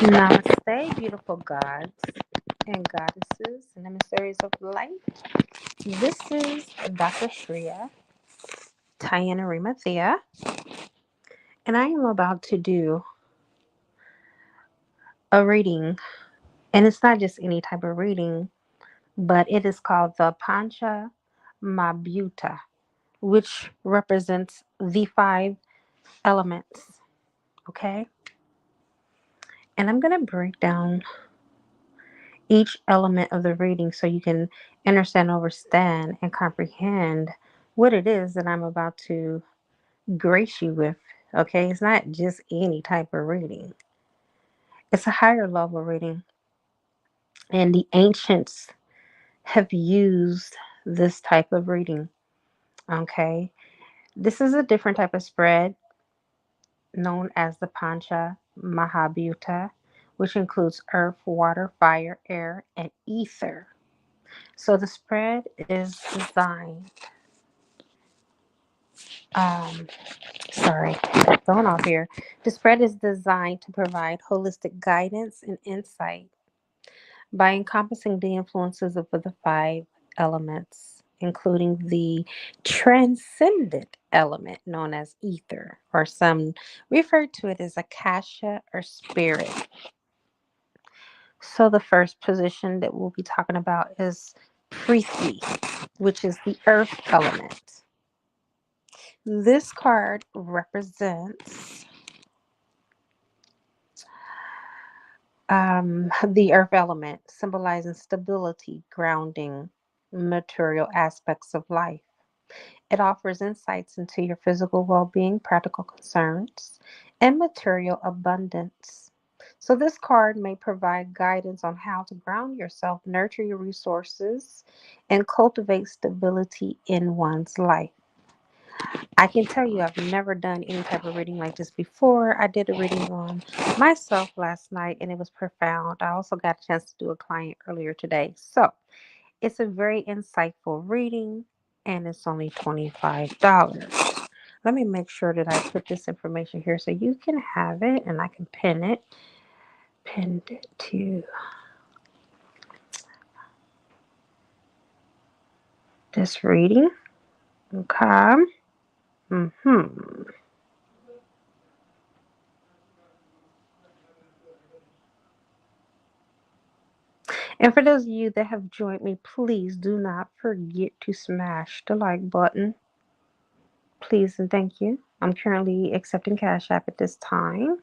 Namaste, beautiful gods and goddesses and emissaries of light. This is Dr. Shreya Tayanarima Thea, and I am about to do a reading. And it's not just any type of reading, but it is called the Pancha Mahabhuta, which represents the five elements. Okay? And I'm going to break down each element of the reading so you can understand, understand, and comprehend what it is that I'm about to grace you with. Okay, it's not just any type of reading, it's a higher level reading. And the ancients have used this type of reading. Okay, this is a different type of spread known as the Pancha Mahabhuta, which includes earth, water, fire, air, and ether. So the spread is designed. Um, Sorry, got thrown off here. The spread is designed to provide holistic guidance and insight by encompassing the influences of the five elements, including the transcendent element known as ether, or some refer to it as akasha or spirit. So the first position that we'll be talking about is Prithvi, which is the earth element. This card represents the earth element, symbolizing stability, grounding, material aspects of life. It offers insights into your physical well being, practical concerns, and material abundance. So, this card may provide guidance on how to ground yourself, nurture your resources, and cultivate stability in one's life. I can tell you, I've never done any type of reading like this before. I did a reading on myself last night and it was profound. I also got a chance to do a client earlier today. So it's a very insightful reading and it's only $25. Let me make sure that I put this information here so you can have it and I can pin it to this reading. Okay. Mm-hmm. And for those of you that have joined me, please do not forget to smash the like button. Please and thank you. I'm currently accepting Cash App at this time.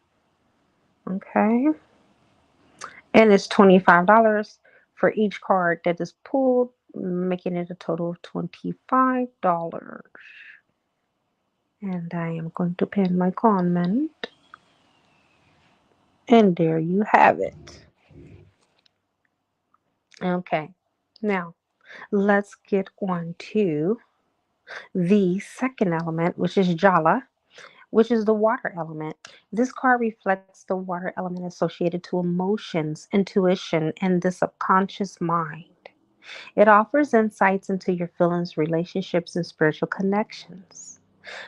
Okay. And it's $25 for each card that is pulled, making it a total of $25. And I am going to pin my comment. And there you have it. Okay. Now, let's get on to the second element, which is Jala, which is the water element. This card reflects the water element associated to emotions, intuition, and the subconscious mind. It offers insights into your feelings, relationships, and spiritual connections.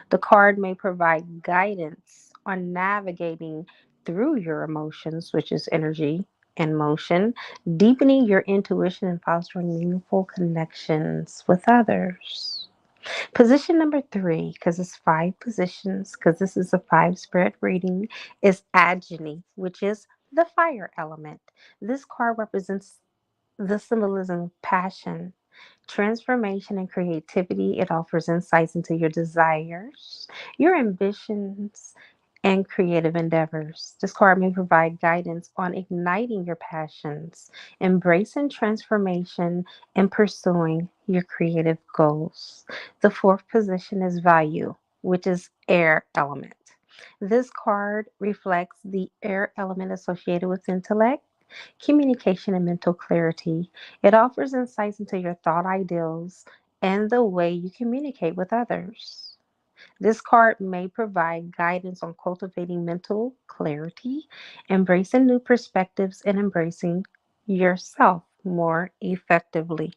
The card may provide guidance on navigating through your emotions, which is energy and motion, deepening your intuition and fostering meaningful connections with others. Position number three, because it's five positions, because this is a five spread reading, is Agony, which is the fire element. This card represents the symbolism of passion, transformation, and creativity. It offers insights into your desires, your ambitions, and creative endeavors. This card may provide guidance on igniting your passions, embracing transformation, and pursuing your creative goals. The fourth position is Value, which is air element. This card reflects the air element associated with intellect, communication, and mental clarity. It offers insights into your thought ideals and the way you communicate with others. This card may provide guidance on cultivating mental clarity, embracing new perspectives, and embracing yourself more effectively.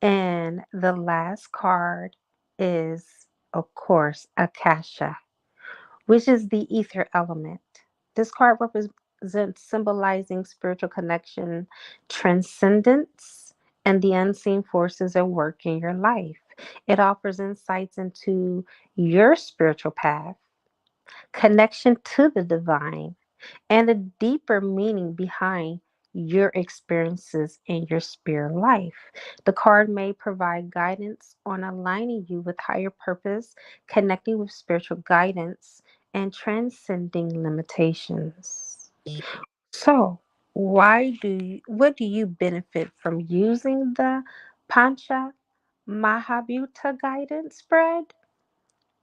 And the last card is, of course, Akasha, which is the ether element. This card symbolizing spiritual connection, transcendence, and the unseen forces at work in your life. It offers insights into your spiritual path, connection to the divine, and a deeper meaning behind your experiences in your spirit life. The card may provide guidance on aligning you with higher purpose, connecting with spiritual guidance, and transcending limitations. So, what do you benefit from using the Pancha Mahabhuta guidance spread?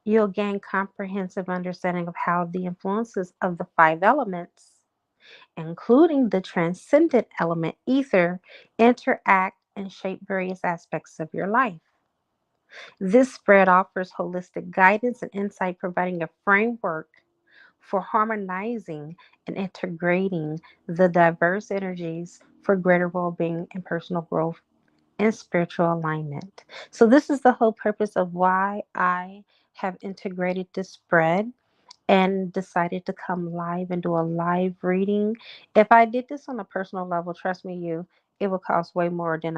You'll gain comprehensive understanding of how the influences of the five elements, including the transcendent element ether, interact and shape various aspects of your life. This spread offers holistic guidance and insight, providing a framework for harmonizing and integrating the diverse energies for greater well being and personal growth and spiritual alignment. So, this is the whole purpose of why I have integrated this spread and decided to come live and do a live reading. If I did this on a personal level, trust me, it would cost way more than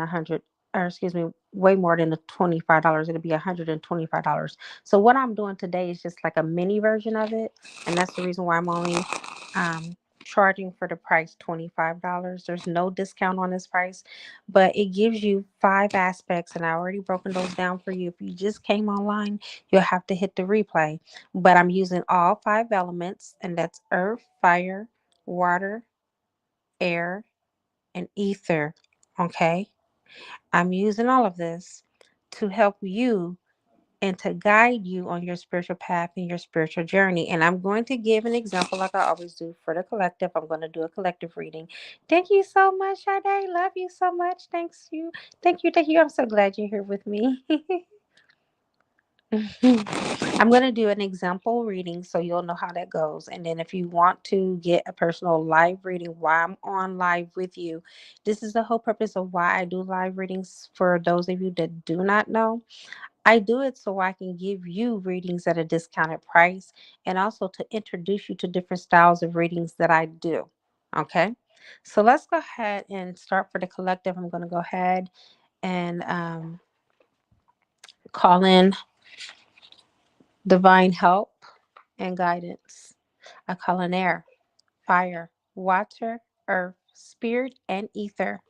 way more than the $25. It'll be $125. So what I'm doing today is just like a mini version of it, and that's the reason why I'm only charging for the price $25. There's no discount on this price, but it gives you five aspects, and I already broken those down for you. If you just came online, you'll have to hit the replay, but I'm using all five elements, and that's earth, fire, water, air, and ether. Okay. I'm using all of this to help you and to guide you on your spiritual path and your spiritual journey. And I'm going to give an example like I always do for the collective. I'm going to do a collective reading. Thank you so much, Sade. Love you so much. Thanks you. Thank you. Thank you. I'm so glad you're here with me. I'm going to do an example reading so you'll know how that goes. And then if you want to get a personal live reading while I'm on live with you, this is the whole purpose of why I do live readings. For those of you that do not know, I do it so I can give you readings at a discounted price and also to introduce you to different styles of readings that I do. Okay. So let's go ahead and start for the collective. I'm going to go ahead and call in divine help and guidance. I call in air, fire, water, earth, spirit, and ether.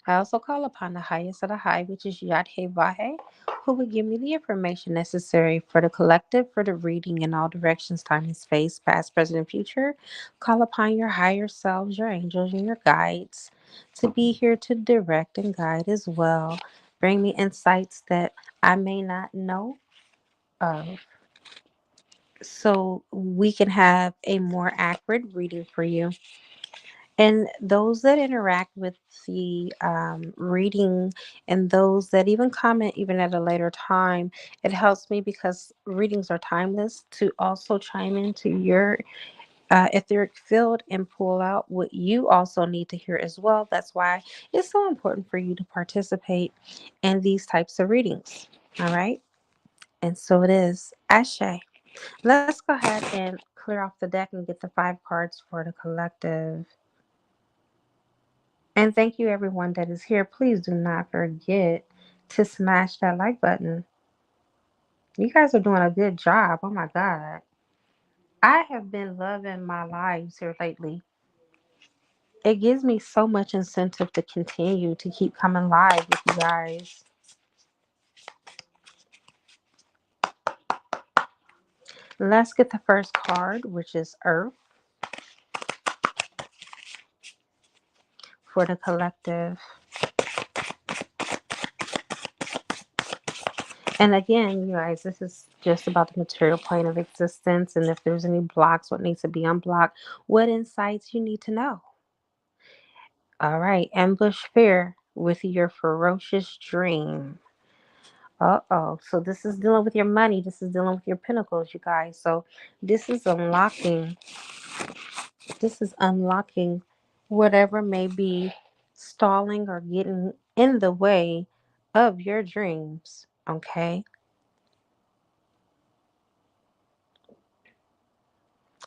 I also call upon the highest of the high, which is Yadhe Vahe, who will give me the information necessary for the collective, for the reading in all directions, time and space, past, present, and future. Call upon your higher selves, your angels, and your guides to be here to direct and guide as well. Bring me insights that I may not know of, so we can have a more accurate reading for you. And those that interact with the reading and those that even comment even at a later time, it helps me because readings are timeless to also chime into your etheric field and pull out what you also need to hear as well. That's why it's so important for you to participate in these types of readings. All right. And so it is. Ashe. Let's go ahead and clear off the deck and get the five cards for the collective. And thank you, everyone that is here. Please do not forget to smash that like button. You guys are doing a good job. Oh my God. I have been loving my lives here lately. It gives me so much incentive to continue to keep coming live with you guys. Let's get the first card, which is Earth for the collective. And again, you guys, this is just about the material plane of existence. And if there's any blocks, what needs to be unblocked, what insights you need to know. All right, ambush fear with your ferocious dream. Uh-oh. So this is dealing with your money. This is dealing with your pinnacles, you guys. So this is unlocking. This is unlocking whatever may be stalling or getting in the way of your dreams. Okay.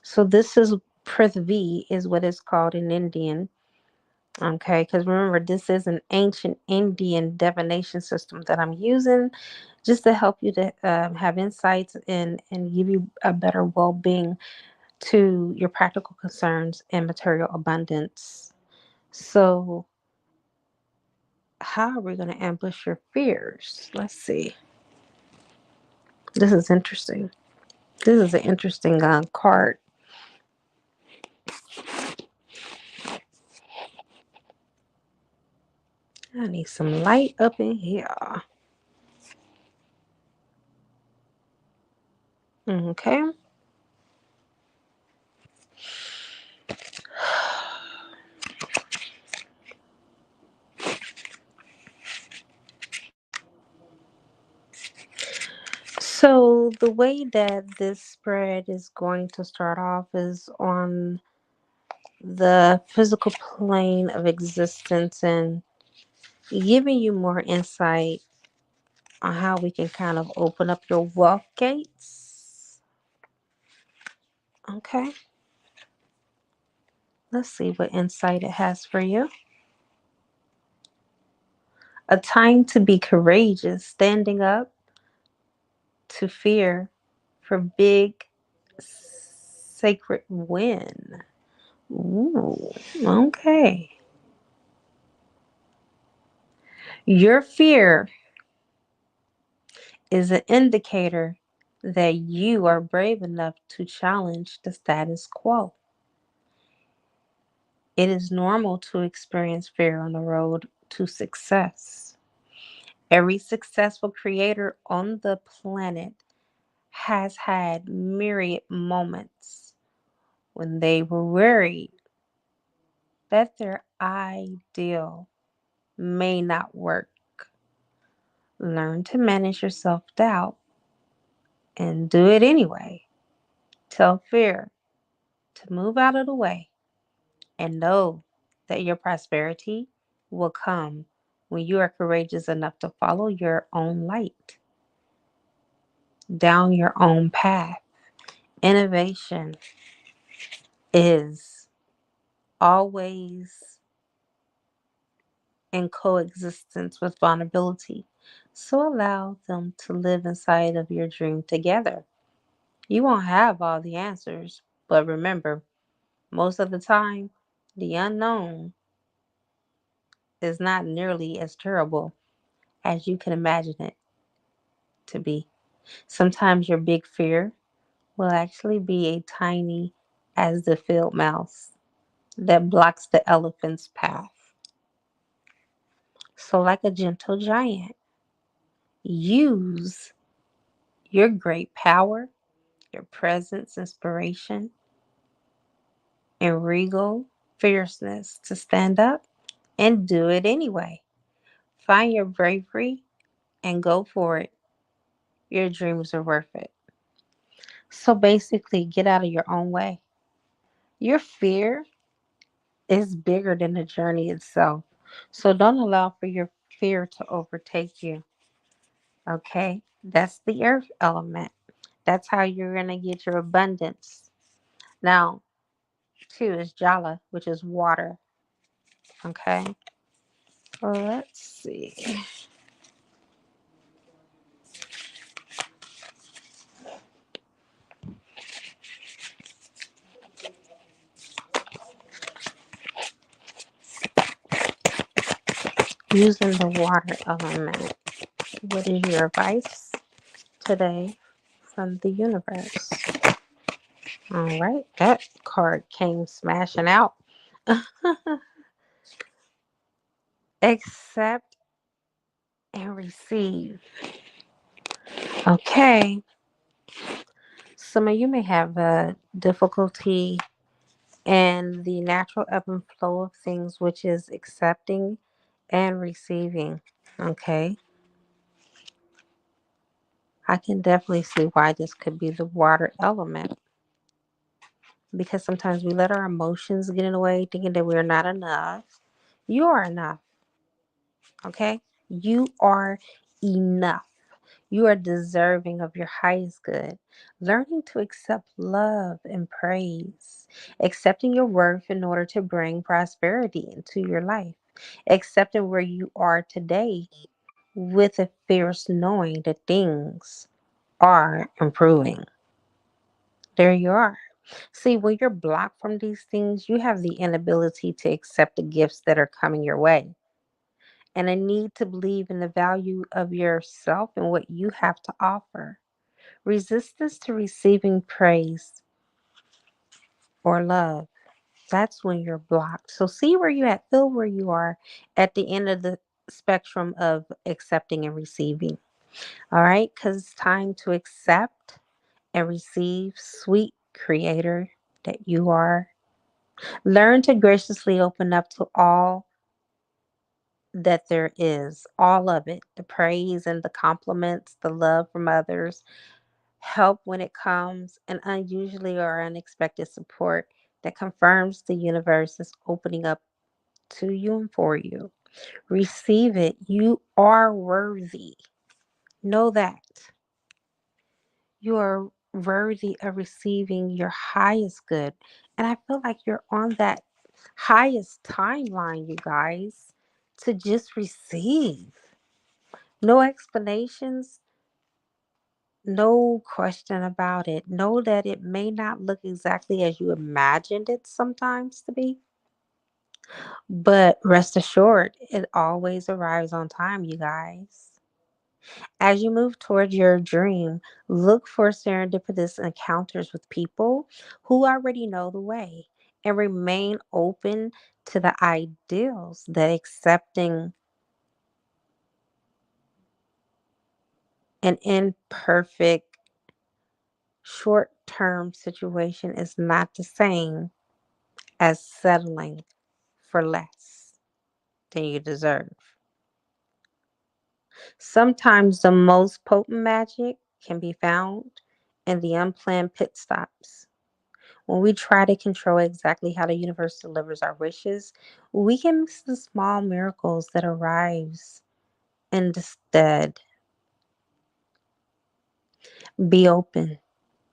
So this is Prithvi is what it's called in Indian. Okay, because remember, this is an ancient Indian divination system that I'm using just to help you to have insights and give you a better well being to your practical concerns and material abundance. So, how are we going to ambush your fears? Let's see. This is interesting. This is an interesting card. I need some light up in here. Okay. So, the way that this spread is going to start off is on the physical plane of existence and giving you more insight on how we can kind of open up your wealth gates. Okay. Let's see what insight it has for you. A time to be courageous, standing up to fear for big sacred win. Ooh, okay. Your fear is an indicator that you are brave enough to challenge the status quo. It is normal to experience fear on the road to success. Every successful creator on the planet has had myriad moments when they were worried that their ideal may not work. Learn to manage your self doubt and do it anyway. Tell fear to move out of the way and know that your prosperity will come when you are courageous enough to follow your own light, down your own path. Innovation is always in coexistence with vulnerability. So allow them to live inside of your dream together. You won't have all the answers, but remember, most of the time, the unknown is not nearly as terrible as you can imagine it to be. Sometimes your big fear will actually be a tiny as the field mouse that blocks the elephant's path. So, like a gentle giant, use your great power, your presence, inspiration, and regal fierceness to stand up and do it anyway. Find your bravery and go for it. Your dreams are worth it. So basically, get out of your own way. Your fear is bigger than the journey itself. So don't allow for your fear to overtake you. Okay? That's the earth element. That's how you're going to get your abundance. Now, two is Jala, which is water. Okay? Well, let's see. Using the water element. What is your advice today from the universe? All right, that card came smashing out. Accept and receive. Okay, some of you may have a difficulty in the natural ebb and flow of things, which is accepting and receiving. Okay, I can definitely see why this could be the water element because sometimes we let our emotions get in the way, thinking that we're not enough. You are enough. Okay, you are enough. You are deserving of your highest good. Learning to accept love and praise. Accepting your worth in order to bring prosperity into your life. Accepting where you are today with a fierce knowing that things are improving. There you are. See, when you're blocked from these things, you have the inability to accept the gifts that are coming your way and a need to believe in the value of yourself and what you have to offer. Resistance to receiving praise or love. That's when you're blocked. So see where you at, feel where you are at the end of the spectrum of accepting and receiving. All right, because it's time to accept and receive, sweet creator that you are. Learn to graciously open up to all that there is, all of it, the praise and the compliments, the love from others, help when it comes, and unusually or unexpected support that confirms the universe is opening up to you and for you. Receive it. You are worthy. Know that. You are worthy of receiving your highest good. And I feel like you're on that highest timeline, you guys, to just receive. No explanations, no question about it. Know that it may not look exactly as you imagined it sometimes to be, but rest assured, it always arrives on time, you guys. As you move toward your dream, look for serendipitous encounters with people who already know the way and remain open to the ideals that accepting an imperfect short term situation is not the same as settling for less than you deserve. Sometimes the most potent magic can be found in the unplanned pit stops. When we try to control exactly how the universe delivers our wishes, we can miss the small miracles that arrives instead. Be open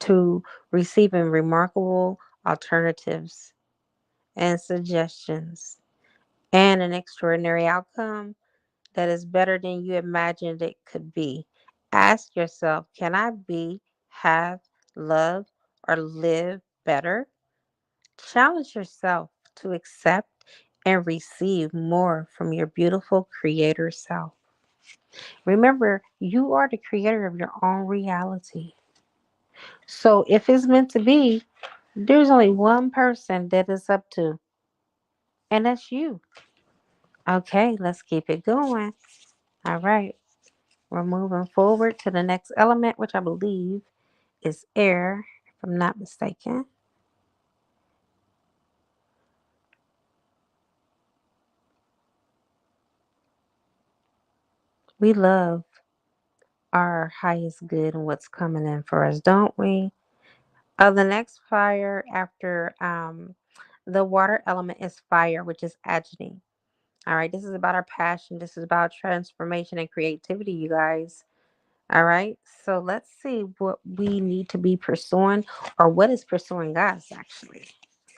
to receiving remarkable alternatives and suggestions and an extraordinary outcome that is better than you imagined it could be. Ask yourself, can I be, have, love, or live better? Challenge yourself to accept and receive more from your beautiful creator self. Remember, you are the creator of your own reality. So if it's meant to be, there's only one person that it's up to, and that's you. Okay, let's keep it going. All right. We're moving forward to the next element, which I believe is air, if I'm not mistaken. We love our highest good and what's coming in for us, don't we? The next fire after the water element is fire, which is agony. All right, this is about our passion. This is about transformation and creativity, you guys. All right, so let's see what we need to be pursuing or what is pursuing us, actually.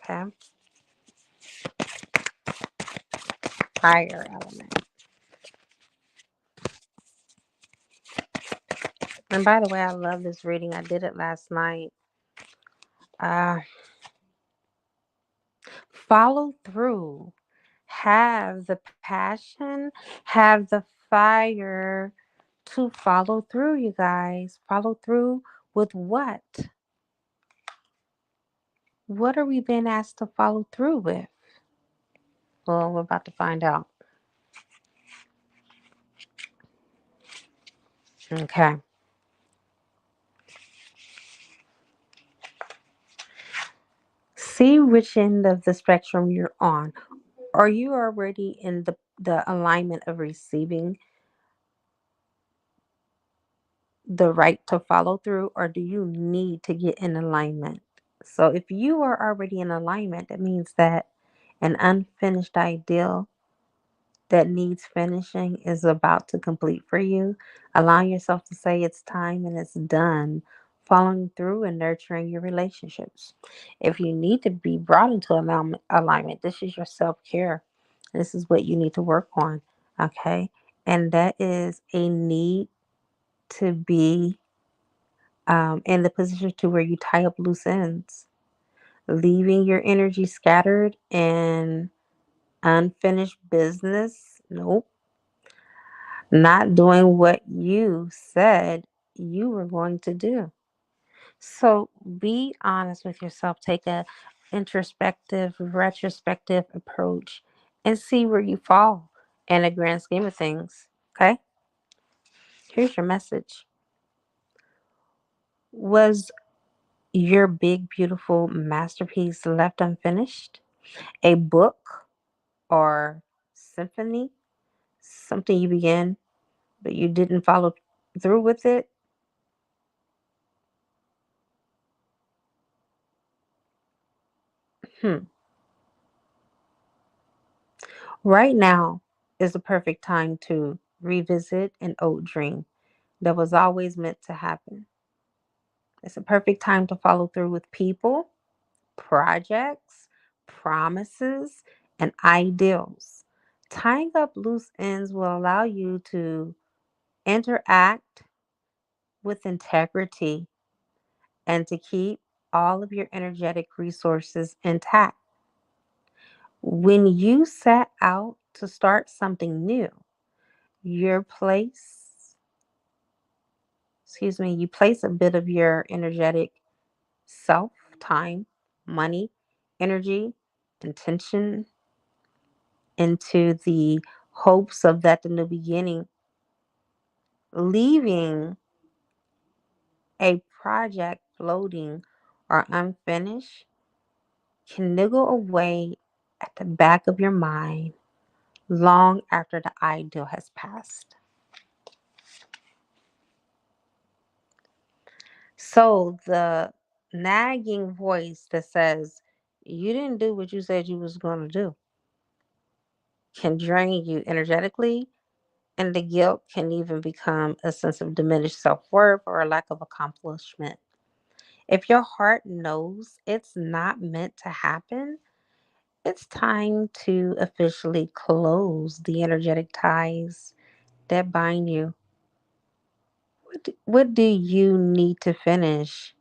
Okay, fire element. And by the way, I love this reading. I did it last night. Uh, Follow through. Have the passion, have the fire to follow through, you guys. Follow through with what? What are we being asked to follow through with? Well, we're about to find out. Okay. See which end of the spectrum you're on. Are you already in the alignment of receiving the right to follow through, or do you need to get in alignment? So if you are already in alignment, that means that an unfinished ideal that needs finishing is about to complete for you. Allowing yourself to say it's time and it's done. Following through and nurturing your relationships. If you need to be brought into alignment, this is your self care. This is what you need to work on. Okay. And that is a need to be in the position to where you tie up loose ends, leaving your energy scattered in unfinished business. Nope. Not doing what you said you were going to do. So be honest with yourself. Take a introspective, retrospective approach and see where you fall in the grand scheme of things. Okay? Here's your message. Was your big, beautiful masterpiece left unfinished? A book or symphony? Something you began, but you didn't follow through with it? Hmm. Right now is the perfect time to revisit an old dream that was always meant to happen. It's a perfect time to follow through with people, projects, promises, and ideals. Tying up loose ends will allow you to interact with integrity and to keep all of your energetic resources intact. When you set out to start something new, your place, you place a bit of your energetic self, time, money, energy, intention into the hopes of that the new beginning, leaving a project floating or unfinished can niggle away at the back of your mind long after the ideal has passed. So the nagging voice that says you didn't do what you said you was going to do can drain you energetically, and the guilt can even become a sense of diminished self-worth or a lack of accomplishment. If your heart knows it's not meant to happen, it's time to officially close the energetic ties that bind you. What do you need to finish?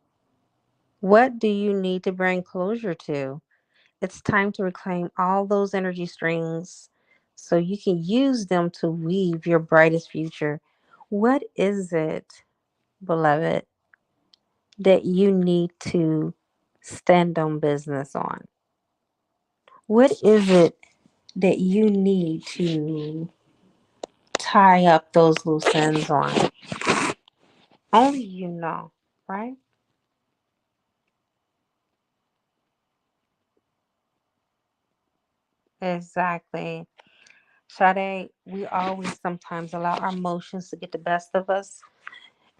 What do you need to bring closure to? It's time to reclaim all those energy strings so you can use them to weave your brightest future. What is it, beloved, that you need to stand on business on? What is it that you need to tie up those loose ends on? Only you know, right? Exactly. Sade, we always sometimes allow our emotions to get the best of us.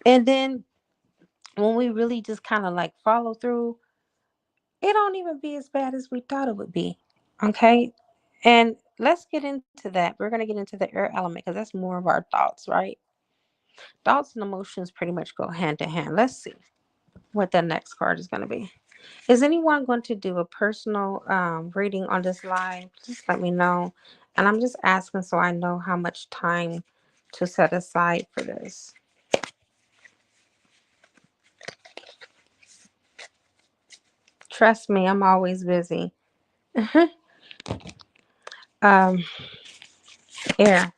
And then when we really just kind of like follow through, it don't even be as bad as we thought it would be. Okay? And let's get into that. We're going to get into the air element because that's more of our thoughts, right? Thoughts and emotions pretty much go hand in hand. Let's see what the next card is going to be. Is anyone going to do a personal reading on this live? Just let me know. And I'm just asking so I know how much time to set aside for this. Trust me, I'm always busy. um, Air.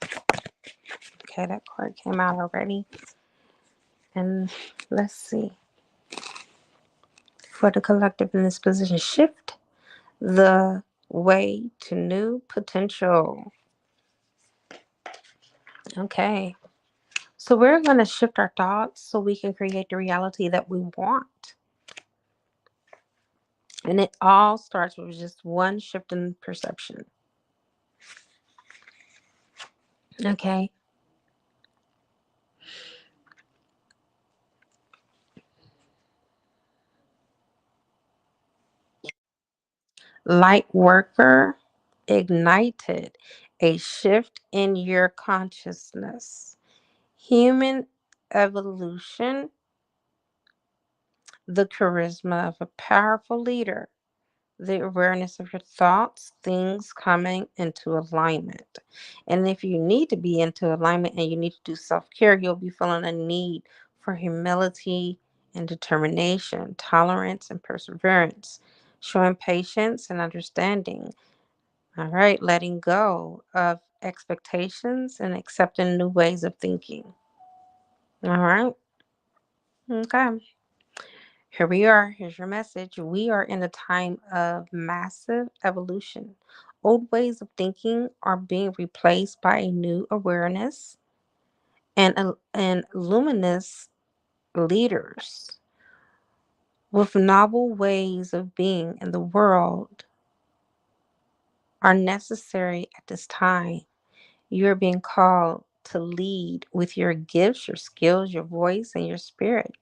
Okay, that card came out already. And let's see. For the collective in this position, shift the way to new potential. Okay. So we're going to shift our thoughts so we can create the reality that we want. And it all starts with just one shift in perception. Okay. Light worker ignited. a shift in your consciousness. Human evolution, the charisma of a powerful leader, the awareness of your thoughts, things coming into alignment. And if you need to be into alignment and you need to do self care, you'll be feeling a need for humility and determination, tolerance and perseverance, showing patience and understanding. All right, letting go of expectations and accepting new ways of thinking. All right, okay. Here we are. Here's your message. We are in a time of massive evolution. Old ways of thinking are being replaced by a new awareness and luminous leaders with novel ways of being in the world are necessary at this time. You're being called to lead with your gifts, your skills, your voice, and your spirit,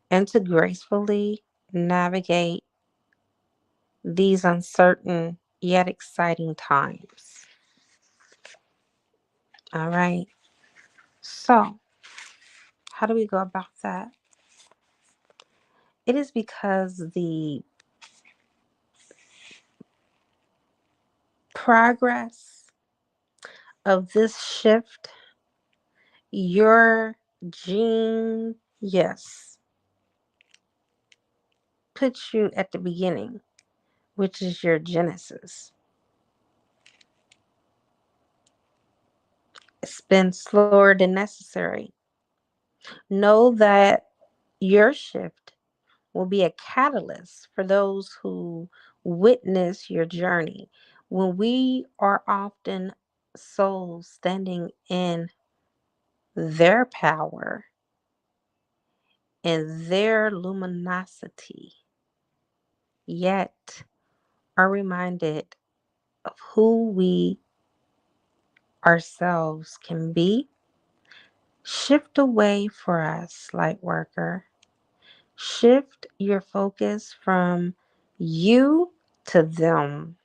and to gracefully navigate these uncertain yet exciting times. All right. So, how do we go about that? It is because the progress of this shift, your gene, yes, puts you at the beginning, which is your genesis. It's been slower than necessary. Know that your shift will be a catalyst for those who witness your journey. When we are often souls standing in their power and their luminosity, yet are reminded of who we ourselves can be, shift away for us, light worker. Shift your focus from you to them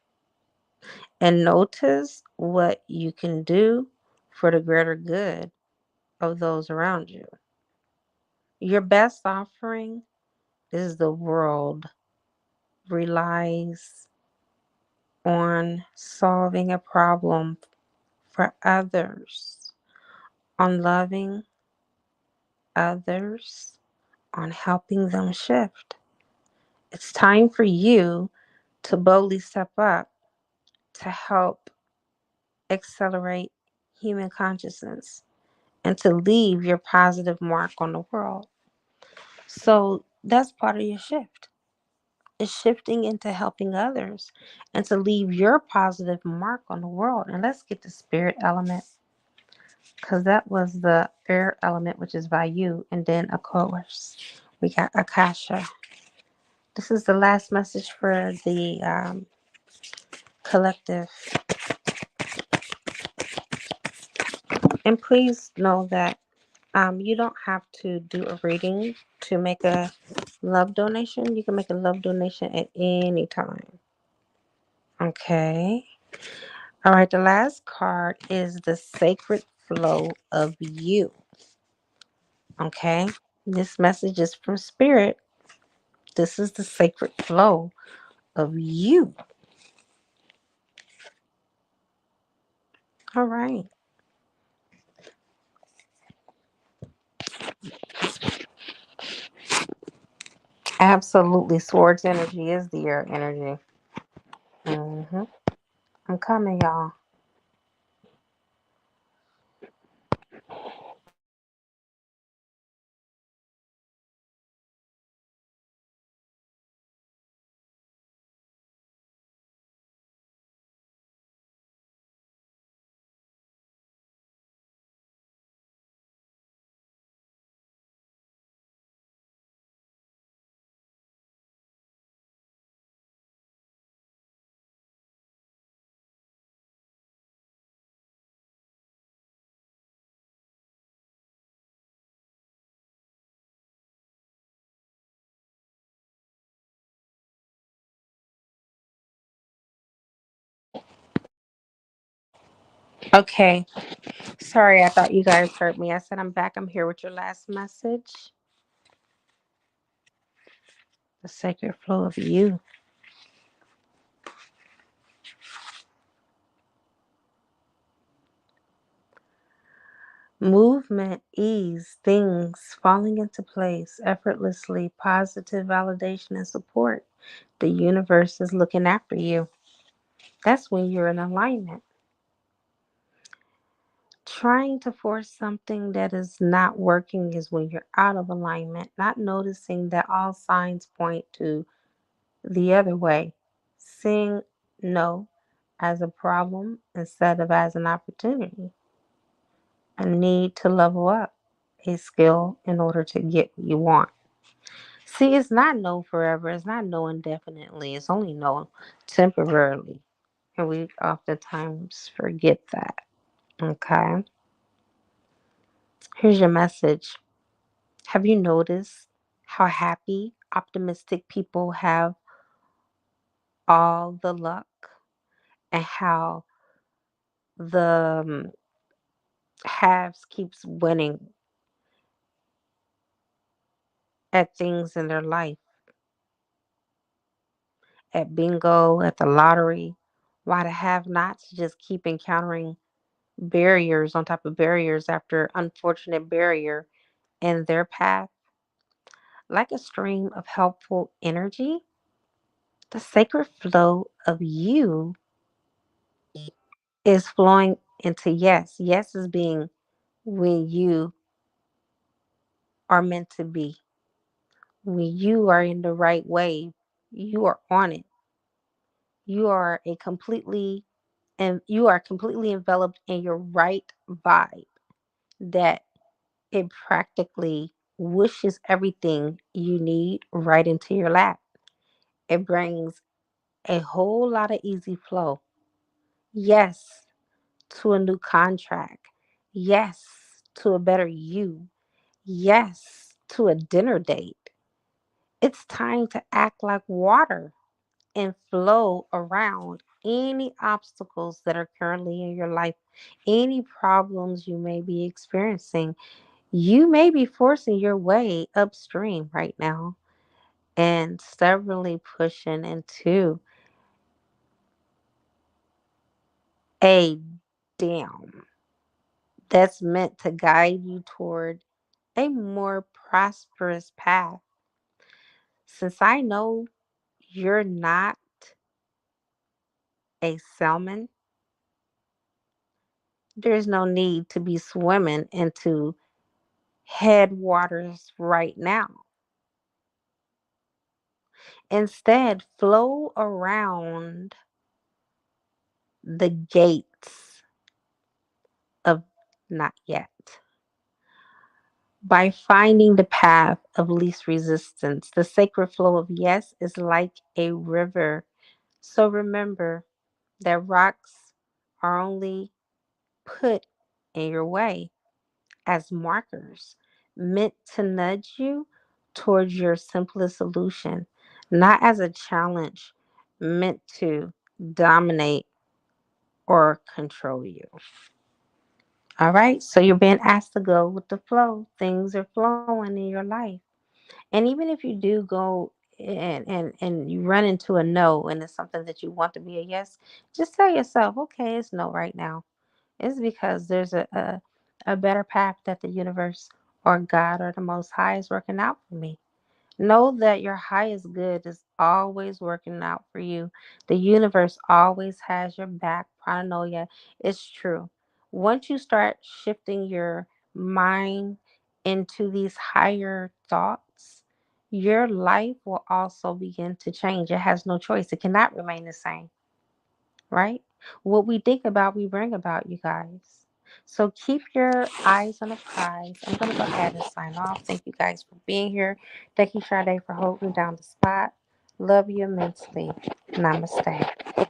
and notice what you can do for the greater good of those around you. Your best offering is the world relies on solving a problem for others, on loving others, on helping them shift. It's time for you to boldly step up to help accelerate human consciousness and to leave your positive mark on the world. So that's part of your shift. Is shifting into helping others and to leave your positive mark on the world. And let's get the spirit element because that was the air element, which is Vayu. And then, of course, we got Akasha. This is the last message for the collective. And please know that you don't have to do a reading to make a love donation. You can make a love donation at any time. Okay. All right. The last card is the sacred flow of you. Okay. This message is from spirit. This is the sacred flow of you. All right. Absolutely. Swords energy is the air energy. I'm coming, y'all. Okay. Sorry, I thought you guys heard me. I said I'm back. I'm here with your last message. The sacred flow of you. Movement, ease, things falling into place effortlessly, positive validation and support. The universe is looking after you. That's when you're in alignment. Trying to force something that is not working is when you're out of alignment, not noticing that all signs point to the other way. Seeing no as a problem instead of as an opportunity. A need to level up a skill in order to get what you want. See, it's not no forever. It's not no indefinitely. It's only no temporarily. And we oftentimes forget that. Okay. Here's your message. Have you noticed how happy, optimistic people have all the luck and how the haves keeps winning at things in their life, at bingo, at the lottery, while the have nots just keep encountering barriers on top of barriers after unfortunate barrier in their path, like a stream of helpful energy. The sacred flow of you is flowing into yes. Yes is being when you are meant to be. When you are in the right way, you are on it. You are a completely and you are completely enveloped in your right vibe that it practically wishes everything you need right into your lap. It brings a whole lot of easy flow. Yes, to a new contract. Yes, to a better you. Yes, to a dinner date. It's time to act like water and flow around any obstacles that are currently in your life, any problems you may be experiencing. You may be forcing your way upstream right now and stubbornly pushing into a dam that's meant to guide you toward a more prosperous path. Since I know you're not a salmon, there's no need to be swimming into headwaters right now. Instead, flow around the gates of not yet by finding the path of least resistance. The sacred flow of yes is like a river. So remember that rocks are only put in your way as markers meant to nudge you towards your simplest solution, not as a challenge meant to dominate or control you. All right, so you're being asked to go with the flow. Things are flowing in your life. And even if you do go and you run into a no and it's something that you want to be a yes, just tell yourself, okay, it's no right now. It's because there's a better path that the universe or God or the Most High is working out for me. Know that your highest good is always working out for you. The universe always has your back. Paranoia is true. Once you start shifting your mind into these higher thoughts, your life will also begin to change. It has no choice, it cannot remain the same, right? What we think about, we bring about, you guys. So keep your eyes on the prize. I'm going to go ahead and sign off. Thank you guys for being here. Thank you, Sade, for holding down the spot. Love you immensely. Namaste.